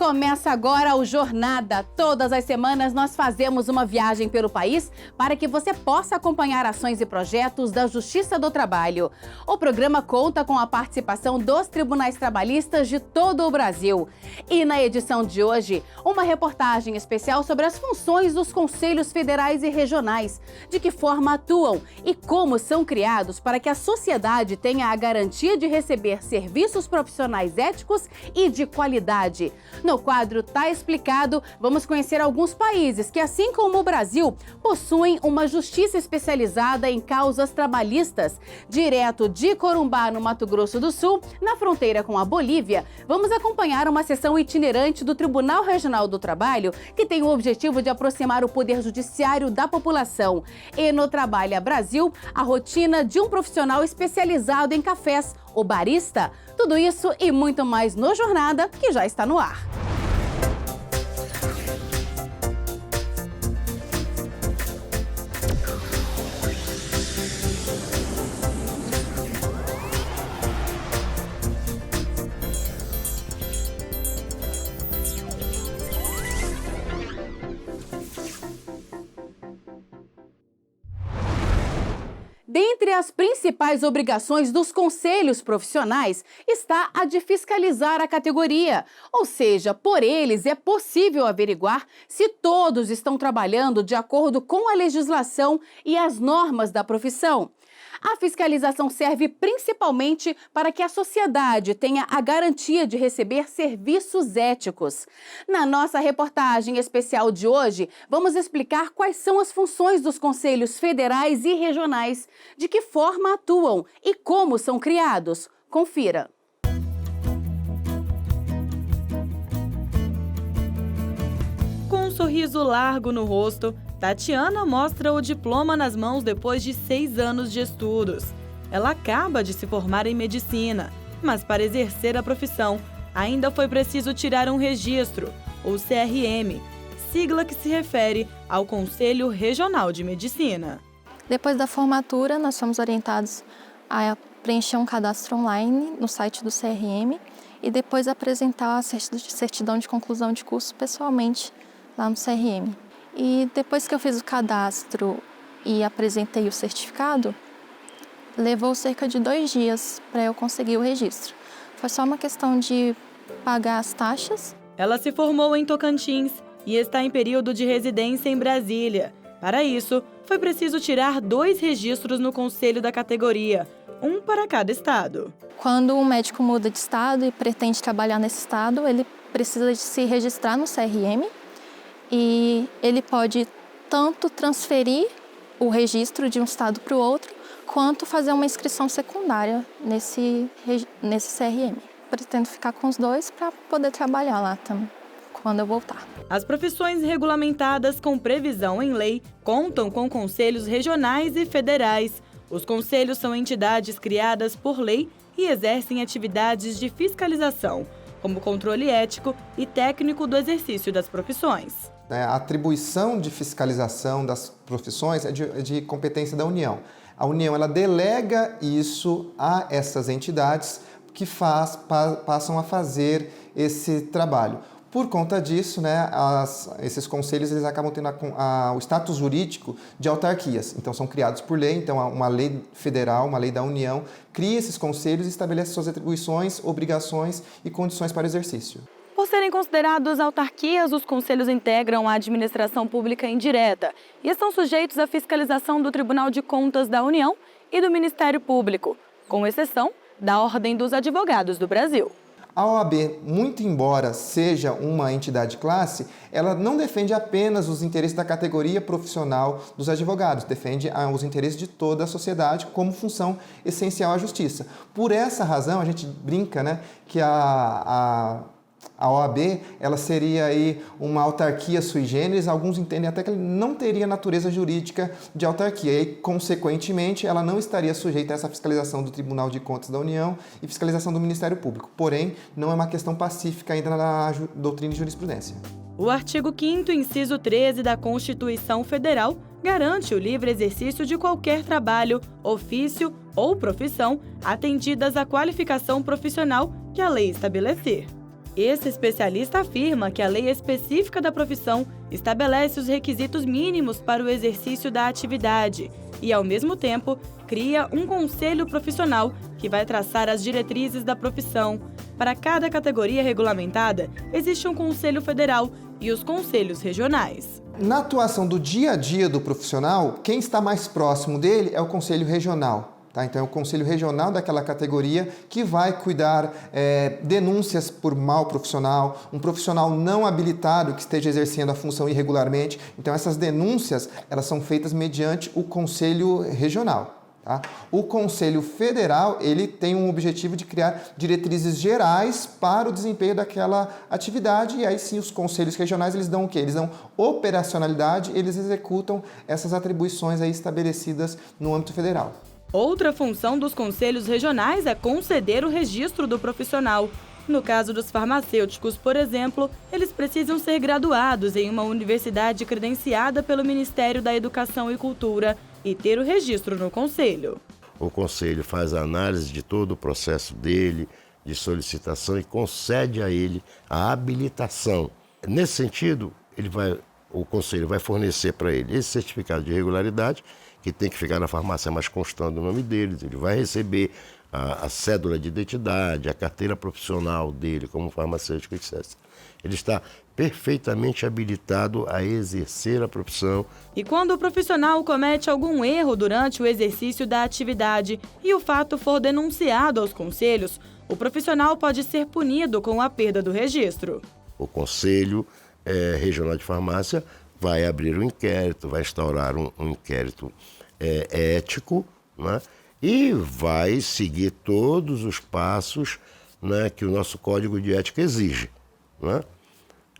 Começa agora o Jornada. Todas as semanas nós fazemos uma viagem pelo país para que você possa acompanhar ações e projetos da Justiça do Trabalho. O programa conta com a participação dos tribunais trabalhistas de todo o Brasil. E na edição de hoje, uma reportagem especial sobre as funções dos conselhos federais e regionais, de que forma atuam e como são criados para que a sociedade tenha a garantia de receber serviços profissionais éticos e de qualidade. No quadro Tá Explicado, vamos conhecer alguns países que, assim como o Brasil, possuem uma justiça especializada em causas trabalhistas. Direto de Corumbá, no Mato Grosso do Sul, na fronteira com a Bolívia, vamos acompanhar uma sessão itinerante do Tribunal Regional do Trabalho, que tem o objetivo de aproximar o poder judiciário da população. E no Trabalha Brasil, a rotina de um profissional especializado em cafés, o barista. Tudo isso e muito mais no Jornada, que já está no ar. Dentre as principais obrigações dos conselhos profissionais está a de fiscalizar a categoria, ou seja, por eles é possível averiguar se todos estão trabalhando de acordo com a legislação e as normas da profissão. A fiscalização serve principalmente para que a sociedade tenha a garantia de receber serviços éticos. Na nossa reportagem especial de hoje, vamos explicar quais são as funções dos conselhos federais e regionais, de que forma atuam e como são criados. Confira. Com um sorriso largo no rosto, Tatiana mostra o diploma nas mãos depois de 6 anos de estudos. Ela acaba de se formar em medicina, mas para exercer a profissão, ainda foi preciso tirar um registro, ou CRM, sigla que se refere ao Conselho Regional de Medicina. Depois da formatura, nós fomos orientados a preencher um cadastro online no site do CRM e depois apresentar a certidão de conclusão de curso pessoalmente lá no CRM. E depois que eu fiz o cadastro e apresentei o certificado, levou cerca de 2 dias para eu conseguir o registro. Foi só uma questão de pagar as taxas. Ela se formou em Tocantins e está em período de residência em Brasília. Para isso, foi preciso tirar 2 registros no conselho da categoria, um para cada estado. Quando um médico muda de estado e pretende trabalhar nesse estado, ele precisa de se registrar no CRM. E ele pode tanto transferir o registro de um estado para o outro, quanto fazer uma inscrição secundária nesse CRM. Pretendo ficar com os 2 para poder trabalhar lá também, quando eu voltar. As profissões regulamentadas com previsão em lei contam com conselhos regionais e federais. Os conselhos são entidades criadas por lei e exercem atividades de fiscalização, como controle ético e técnico do exercício das profissões. A atribuição de fiscalização das profissões é de competência da União. A União ela delega isso a essas entidades que passam a fazer esse trabalho. Por conta disso, esses conselhos eles acabam tendo o status jurídico de autarquias. Então, são criados por lei. Então, uma lei federal, uma lei da União, cria esses conselhos e estabelece suas atribuições, obrigações e condições para o exercício. Por serem considerados autarquias, os conselhos integram a administração pública indireta e estão sujeitos à fiscalização do Tribunal de Contas da União e do Ministério Público, com exceção da Ordem dos Advogados do Brasil. A OAB, muito embora seja uma entidade classe, ela não defende apenas os interesses da categoria profissional dos advogados, defende os interesses de toda a sociedade como função essencial à justiça. Por essa razão, a gente brinca, que a OAB ela seria aí uma autarquia sui generis, alguns entendem até que ela não teria natureza jurídica de autarquia e, consequentemente, ela não estaria sujeita a essa fiscalização do Tribunal de Contas da União e fiscalização do Ministério Público. Porém, não é uma questão pacífica ainda na doutrina e jurisprudência. O artigo 5º, inciso 13 da Constituição Federal garante o livre exercício de qualquer trabalho, ofício ou profissão atendidas à qualificação profissional que a lei estabelecer. Esse especialista afirma que a lei específica da profissão estabelece os requisitos mínimos para o exercício da atividade e, ao mesmo tempo, cria um conselho profissional que vai traçar as diretrizes da profissão. Para cada categoria regulamentada, existe um conselho federal e os conselhos regionais. Na atuação do dia a dia do profissional, quem está mais próximo dele é o conselho regional. Tá? Então, é o conselho regional daquela categoria que vai cuidar denúncias por mal profissional, um profissional não habilitado que esteja exercendo a função irregularmente. Então, essas denúncias elas são feitas mediante o conselho regional. Tá? O Conselho Federal ele tem um objetivo de criar diretrizes gerais para o desempenho daquela atividade e aí sim os conselhos regionais eles dão o quê? Eles dão operacionalidade, eles executam essas atribuições aí estabelecidas no âmbito federal. Outra função dos conselhos regionais é conceder o registro do profissional. No caso dos farmacêuticos, por exemplo, eles precisam ser graduados em uma universidade credenciada pelo Ministério da Educação e Cultura e ter o registro no conselho. O conselho faz a análise de todo o processo dele, de solicitação e concede a ele a habilitação. Nesse sentido, o conselho vai fornecer para ele esse certificado de regularidade, que tem que ficar na farmácia, mas constando o nome deles. Ele vai receber a cédula de identidade, a carteira profissional dele como farmacêutico, etc. Ele está perfeitamente habilitado a exercer a profissão. E quando o profissional comete algum erro durante o exercício da atividade e o fato for denunciado aos conselhos, o profissional pode ser punido com a perda do registro. O Conselho Regional de Farmácia vai abrir um inquérito, vai instaurar um inquérito ético, né? E vai seguir todos os passos, né, que o nosso Código de Ética exige. Né?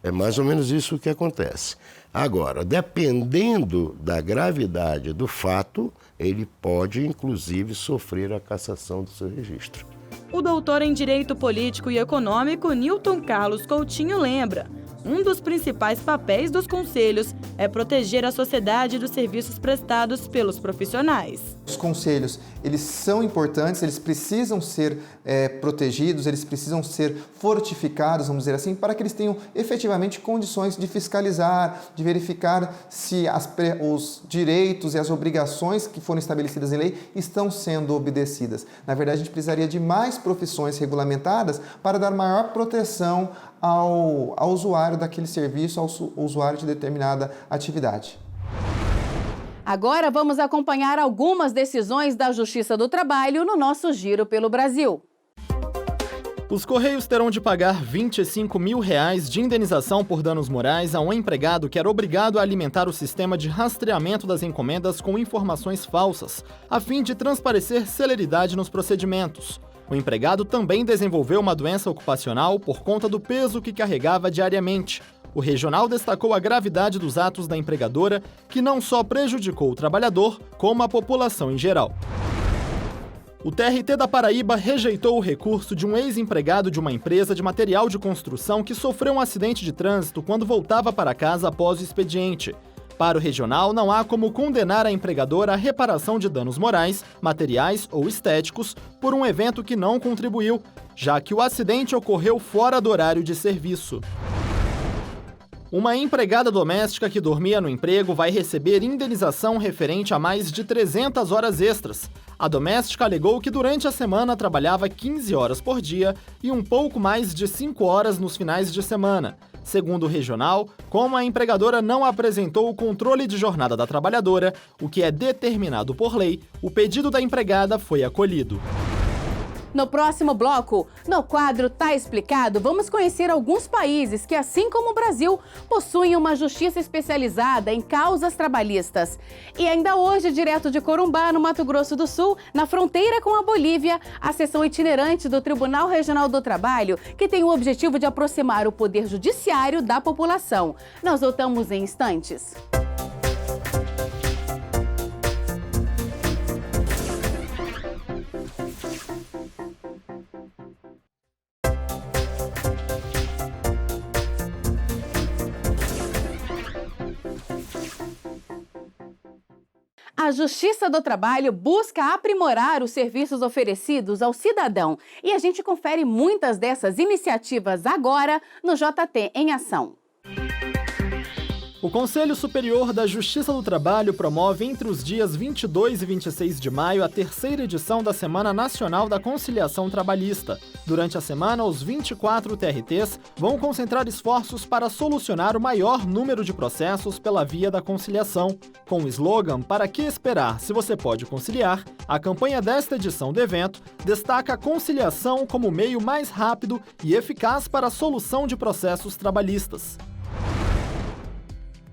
É mais ou menos isso que acontece. Agora, dependendo da gravidade do fato, ele pode, inclusive, sofrer a cassação do seu registro. O doutor em Direito Político e Econômico, Nilton Carlos Coutinho, lembra: um dos principais papéis dos conselhos é proteger a sociedade dos serviços prestados pelos profissionais. Os conselhos, eles são importantes, eles precisam ser protegidos, eles precisam ser fortificados, vamos dizer assim, para que eles tenham efetivamente condições de fiscalizar, de verificar se os direitos e as obrigações que foram estabelecidas em lei estão sendo obedecidas. Na verdade, a gente precisaria de mais profissões regulamentadas para dar maior proteção ao usuário daquele serviço, ao usuário de determinada atividade. Agora vamos acompanhar algumas decisões da Justiça do Trabalho no nosso Giro pelo Brasil. Os Correios terão de pagar R$ 25 mil de indenização por danos morais a um empregado que era obrigado a alimentar o sistema de rastreamento das encomendas com informações falsas, a fim de transparecer celeridade nos procedimentos. O empregado também desenvolveu uma doença ocupacional por conta do peso que carregava diariamente. O regional destacou a gravidade dos atos da empregadora, que não só prejudicou o trabalhador, como a população em geral. O TRT da Paraíba rejeitou o recurso de um ex-empregado de uma empresa de material de construção que sofreu um acidente de trânsito quando voltava para casa após o expediente. Para o regional, não há como condenar a empregadora à reparação de danos morais, materiais ou estéticos por um evento que não contribuiu, já que o acidente ocorreu fora do horário de serviço. Uma empregada doméstica que dormia no emprego vai receber indenização referente a mais de 300 horas extras. A doméstica alegou que durante a semana trabalhava 15 horas por dia e um pouco mais de 5 horas nos finais de semana. Segundo o regional, como a empregadora não apresentou o controle de jornada da trabalhadora, o que é determinado por lei, o pedido da empregada foi acolhido. No próximo bloco, no quadro Tá Explicado, vamos conhecer alguns países que, assim como o Brasil, possuem uma justiça especializada em causas trabalhistas. E ainda hoje, direto de Corumbá, no Mato Grosso do Sul, na fronteira com a Bolívia, a sessão itinerante do Tribunal Regional do Trabalho, que tem o objetivo de aproximar o poder judiciário da população. Nós voltamos em instantes. A A Justiça do Trabalho busca aprimorar os serviços oferecidos ao cidadão e a gente confere muitas dessas iniciativas agora no JT em Ação. O Conselho Superior da Justiça do Trabalho promove entre os dias 22 e 26 de maio a terceira edição da Semana Nacional da Conciliação Trabalhista. Durante a semana, os 24 TRTs vão concentrar esforços para solucionar o maior número de processos pela via da conciliação. Com o slogan "Para que esperar se você pode conciliar?", a campanha desta edição do evento destaca a conciliação como meio mais rápido e eficaz para a solução de processos trabalhistas.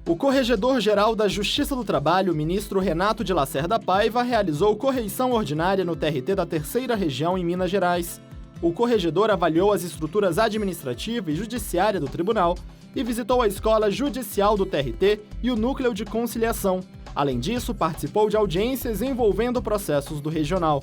O Corregedor-Geral da Justiça do Trabalho, ministro Renato de Lacerda Paiva, realizou correição ordinária no TRT da Terceira Região em Minas Gerais. O corregedor avaliou as estruturas administrativa e judiciária do tribunal e visitou a Escola Judicial do TRT e o Núcleo de Conciliação. Além disso, participou de audiências envolvendo processos do regional.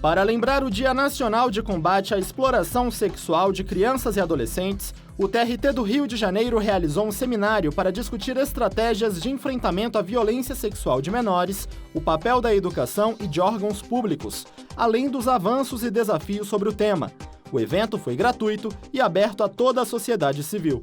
Para lembrar o Dia Nacional de Combate à Exploração Sexual de Crianças e Adolescentes, o TRT do Rio de Janeiro realizou um seminário para discutir estratégias de enfrentamento à violência sexual de menores, o papel da educação e de órgãos públicos, além dos avanços e desafios sobre o tema. O evento foi gratuito e aberto a toda a sociedade civil.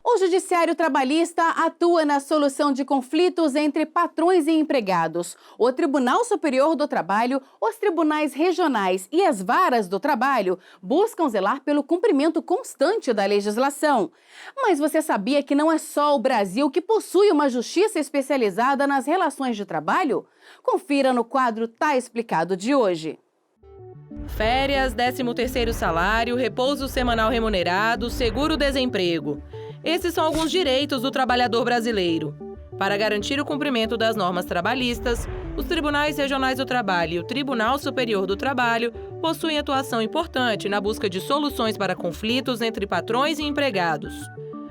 O Judiciário Trabalhista atua na solução de conflitos entre patrões e empregados. O Tribunal Superior do Trabalho, os tribunais regionais e as varas do trabalho buscam zelar pelo cumprimento constante da legislação. Mas você sabia que não é só o Brasil que possui uma justiça especializada nas relações de trabalho? Confira no quadro Tá Explicado de hoje. Férias, 13º salário, repouso semanal remunerado, seguro-desemprego. Esses são alguns direitos do trabalhador brasileiro. Para garantir o cumprimento das normas trabalhistas, os Tribunais Regionais do Trabalho e o Tribunal Superior do Trabalho possuem atuação importante na busca de soluções para conflitos entre patrões e empregados.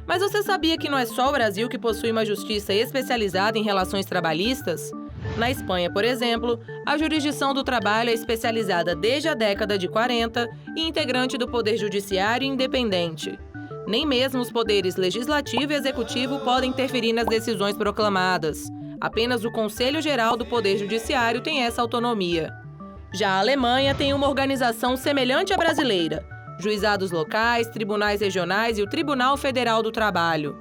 Mas você sabia que não é só o Brasil que possui uma justiça especializada em relações trabalhistas? Na Espanha, por exemplo, a jurisdição do trabalho é especializada desde a década de 40 e integrante do Poder Judiciário independente. Nem mesmo os poderes legislativo e executivo podem interferir nas decisões proclamadas. Apenas o Conselho Geral do Poder Judiciário tem essa autonomia. Já a Alemanha tem uma organização semelhante à brasileira: juizados locais, tribunais regionais e o Tribunal Federal do Trabalho.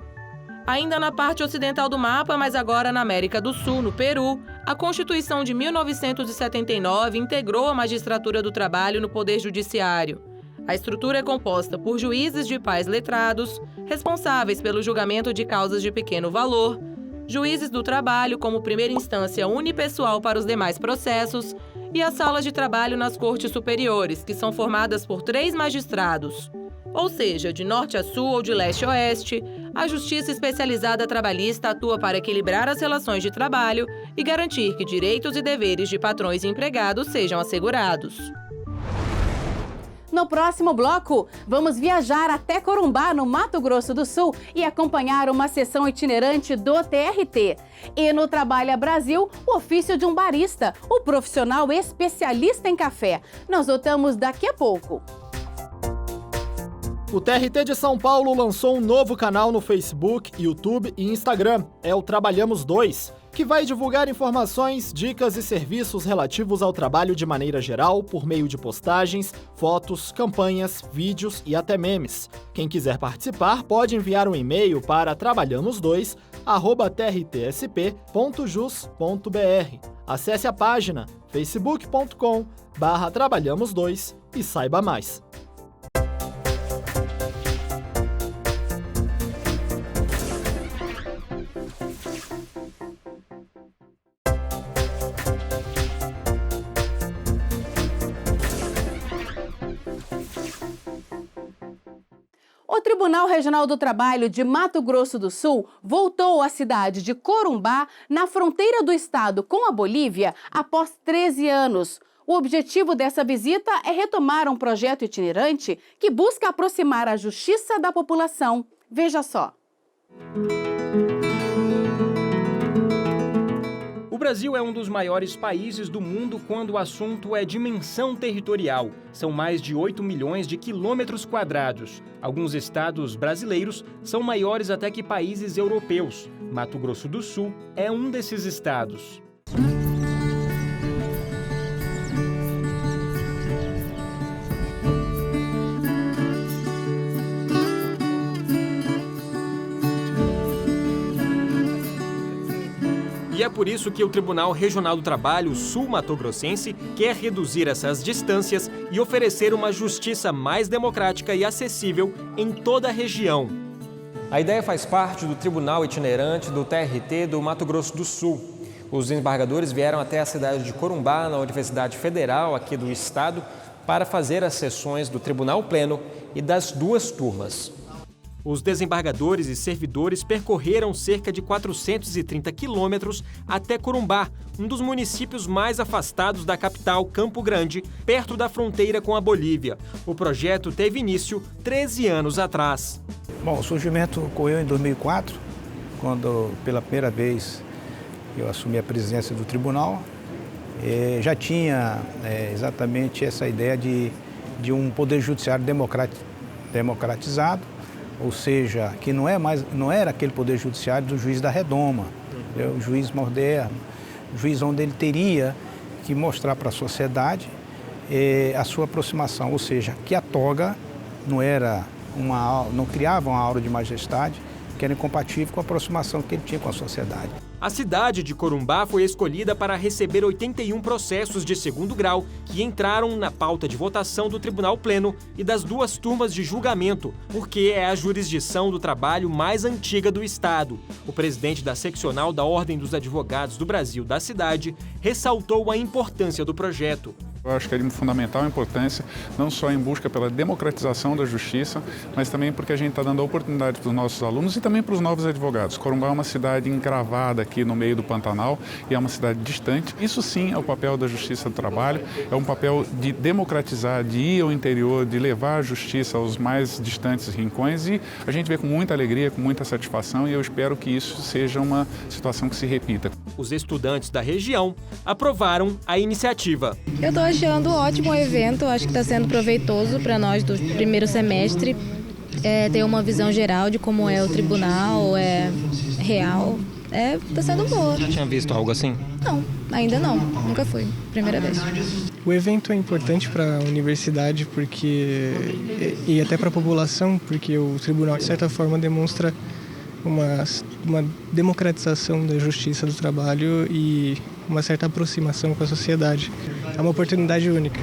Ainda na parte ocidental do mapa, mas agora na América do Sul, no Peru, a Constituição de 1979 integrou a magistratura do trabalho no Poder Judiciário. A estrutura é composta por juízes de pais letrados, responsáveis pelo julgamento de causas de pequeno valor, juízes do trabalho como primeira instância unipessoal para os demais processos e as salas de trabalho nas cortes superiores, que são formadas por 3 magistrados. Ou seja, de norte a sul ou de leste a oeste, a Justiça Especializada Trabalhista atua para equilibrar as relações de trabalho e garantir que direitos e deveres de patrões e empregados sejam assegurados. No próximo bloco, vamos viajar até Corumbá, no Mato Grosso do Sul, e acompanhar uma sessão itinerante do TRT. E no Trabalha Brasil, o ofício de um barista, o profissional especialista em café. Nós voltamos daqui a pouco. O TRT de São Paulo lançou um novo canal no Facebook, YouTube e Instagram. É o Trabalhamos 2, que vai divulgar informações, dicas e serviços relativos ao trabalho de maneira geral por meio de postagens, fotos, campanhas, vídeos e até memes. Quem quiser participar pode enviar um e-mail para trabalhamos2@trtsp.jus.br. Acesse a página facebook.com/trabalhamos2 e saiba mais. O Tribunal Regional do Trabalho de Mato Grosso do Sul voltou à cidade de Corumbá, na fronteira do estado com a Bolívia, após 13 anos. O objetivo dessa visita é retomar um projeto itinerante que busca aproximar a justiça da população. Veja só. O Brasil é um dos maiores países do mundo quando o assunto é dimensão territorial. São mais de 8 milhões de quilômetros quadrados. Alguns estados brasileiros são maiores até que países europeus. Mato Grosso do Sul é um desses estados. E é por isso que o Tribunal Regional do Trabalho Sul-Mato-Grossense quer reduzir essas distâncias e oferecer uma justiça mais democrática e acessível em toda a região. A ideia faz parte do Tribunal Itinerante do TRT do Mato Grosso do Sul. Os desembargadores vieram até a cidade de Corumbá, na Universidade Federal aqui do estado, para fazer as sessões do Tribunal Pleno e das duas turmas. Os desembargadores e servidores percorreram cerca de 430 quilômetros até Corumbá, um dos municípios mais afastados da capital, Campo Grande, perto da fronteira com a Bolívia. O projeto teve início 13 anos atrás. Bom, o surgimento ocorreu em 2004, quando pela primeira vez eu assumi a presidência do tribunal. Já tinha exatamente essa ideia de um poder judiciário democratizado, ou seja, que não era aquele poder judiciário do juiz da redoma, o juiz moderno, o juiz onde ele teria que mostrar para a sociedade a sua aproximação, ou seja, que a toga não criava uma aura de majestade, que era incompatível com a aproximação que ele tinha com a sociedade. A cidade de Corumbá foi escolhida para receber 81 processos de segundo grau que entraram na pauta de votação do Tribunal Pleno e das duas turmas de julgamento, porque é a jurisdição do trabalho mais antiga do estado. O presidente da seccional da Ordem dos Advogados do Brasil da cidade ressaltou a importância do projeto. Eu acho que é de fundamental importância, não só em busca pela democratização da justiça, mas também porque a gente está dando a oportunidade para os nossos alunos e também para os novos advogados. Corumbá é uma cidade encravada aqui no meio do Pantanal e é uma cidade distante. Isso sim é o papel da Justiça do Trabalho, é um papel de democratizar, de ir ao interior, de levar a justiça aos mais distantes rincões, e a gente vê com muita alegria, com muita satisfação, e eu espero que isso seja uma situação que se repita. Os estudantes da região aprovaram a iniciativa. Eu estou achando ótimo o evento, acho que está sendo proveitoso para nós do primeiro semestre, ter uma visão geral de como é o tribunal, real. Está sendo boa. Já tinha visto algo assim? Não, ainda não. Nunca fui. Primeira vez. O evento é importante para a universidade e até para a população, porque o tribunal, de certa forma, demonstra uma democratização da justiça do trabalho e uma certa aproximação com a sociedade. É uma oportunidade única.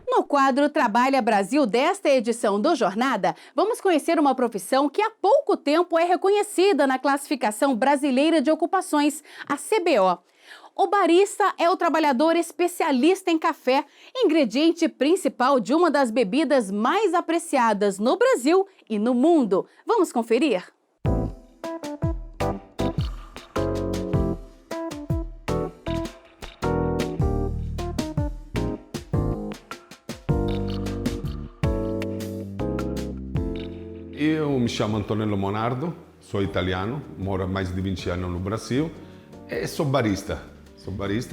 No quadro Trabalha Brasil desta edição do Jornada, vamos conhecer uma profissão que há pouco tempo é reconhecida na Classificação Brasileira de Ocupações, a CBO. O barista é o trabalhador especialista em café, ingrediente principal de uma das bebidas mais apreciadas no Brasil e no mundo. Vamos conferir? Eu me chamo Antonello Monardo, sou italiano, moro há mais de 20 anos no Brasil e sou barista.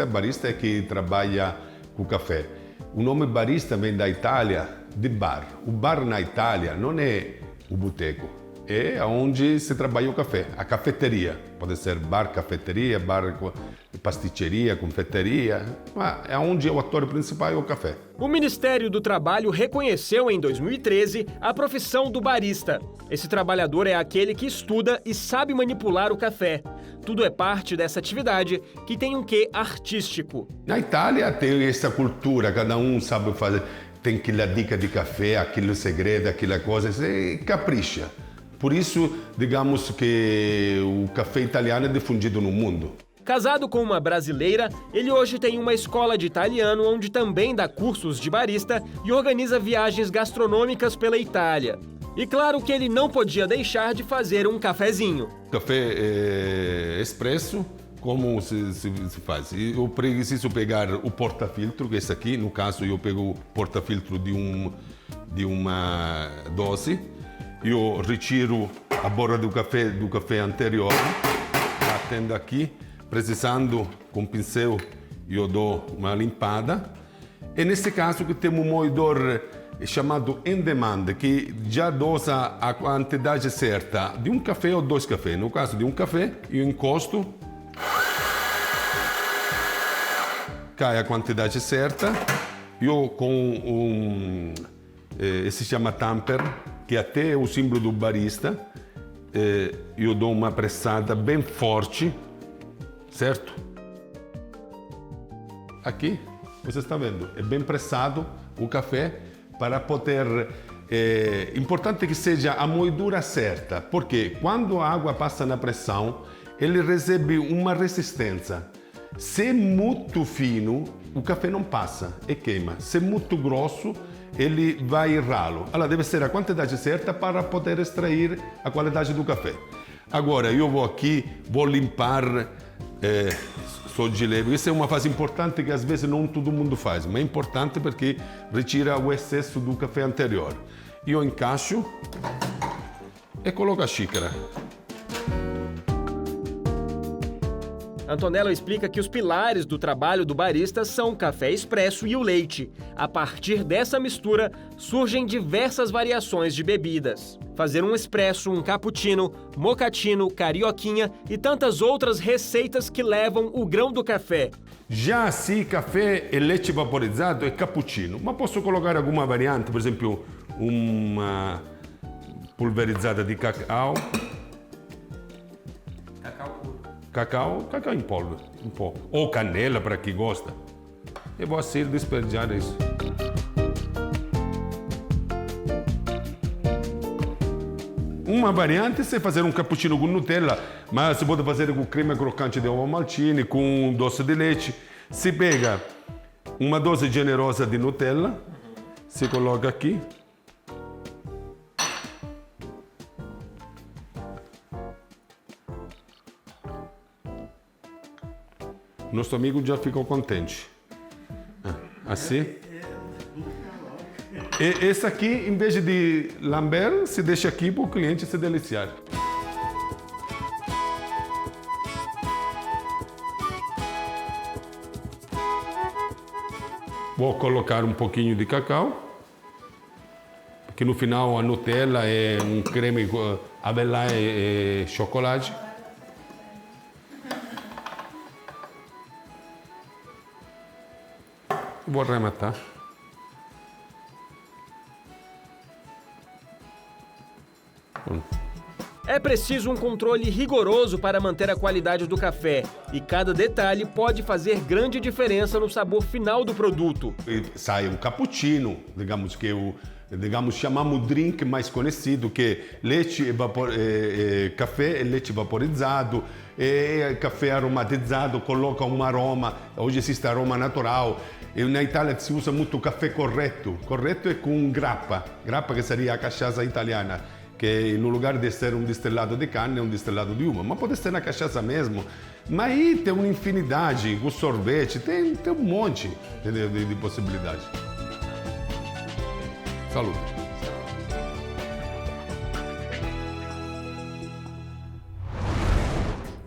Barista é que trabalha com café. O nome barista vem da Itália, de bar. O bar na Itália não é o boteco, é onde se trabalha o café, a cafeteria. Pode ser bar, cafeteria, bar, pasticceria, confeiteria, mas é onde o ator principal é o café. O Ministério do Trabalho reconheceu em 2013 a profissão do barista. Esse trabalhador é aquele que estuda e sabe manipular o café. Tudo é parte dessa atividade que tem um quê artístico. Na Itália tem essa cultura, cada um sabe fazer, tem aquela dica de café, aquele segredo, aquela coisa, se capricha. Por isso, digamos que o café italiano é difundido no mundo. Casado com uma brasileira, ele hoje tem uma escola de italiano onde também dá cursos de barista e organiza viagens gastronômicas pela Itália. E claro que ele não podia deixar de fazer um cafezinho. Café expresso, como se faz? Eu preciso pegar o porta-filtro, que é esse aqui. No caso, eu pego o porta-filtro de uma dose. Eu retiro a borra do café anterior, batendo aqui, precisando, com pincel, eu dou uma limpada. E nesse caso que temos um moedor chamado on demand, que já dosa a quantidade certa de um café ou 2 cafés. No caso de um café, eu encosto, cai a quantidade certa, eu com esse se chama tamper, que até é o símbolo do barista, eu dou uma pressada bem forte, certo? Aqui, você está vendo, é bem pressado o café para poder... importante que seja a moedura certa, porque quando a água passa na pressão, ele recebe uma resistência. Se é muito fino, o café não passa e queima. Se é muito grosso, ele vai ralo. Ela deve ser a quantidade certa para poder extrair a qualidade do café. Agora, eu vou aqui, vou limpar soggelevo. Isso é uma fase importante que às vezes não todo mundo faz, mas é importante porque retira o excesso do café anterior. Eu encaixo e coloco a xícara. Antonello explica que os pilares do trabalho do barista são o café expresso e o leite. A partir dessa mistura, surgem diversas variações de bebidas. Fazer um expresso, um cappuccino, mocatino, carioquinha e tantas outras receitas que levam o grão do café. Já se café e leite vaporizado é cappuccino, mas posso colocar alguma variante, por exemplo, uma pulverizada de cacau. Cacau em polvo, um pouco. Ou canela, para quem gosta. E vou assim despejar isso. Uma variante é fazer um cappuccino com Nutella, mas você pode fazer com crema crocante de ovo maltine, com doce de leite. Se pega uma dose generosa de Nutella, se coloca aqui. Nosso amigo já ficou contente. Assim. E esse aqui, em vez de lamber, se deixa aqui para o cliente se deliciar. Vou colocar um pouquinho de cacau, porque no final a Nutella é um creme avelã e chocolate. Vou arrematar. É preciso um controle rigoroso para manter a qualidade do café e cada detalhe pode fazer grande diferença no sabor final do produto. Sai um cappuccino, digamos que chamamos drink mais conhecido, que leite café e leite vaporizado, café aromatizado, coloca um aroma, hoje existe aroma natural. E na Itália se usa muito café corretto. Corretto é com grappa, que seria a cachaça italiana, que no lugar de ser um destilado de carne é um destilado de uva, mas pode ser na cachaça mesmo. Mas aí tem uma infinidade, com sorvete, tem um monte de possibilidades. Saúde!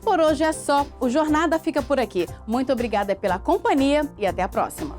Por hoje é só. O Jornada fica por aqui. Muito obrigada pela companhia e até a próxima.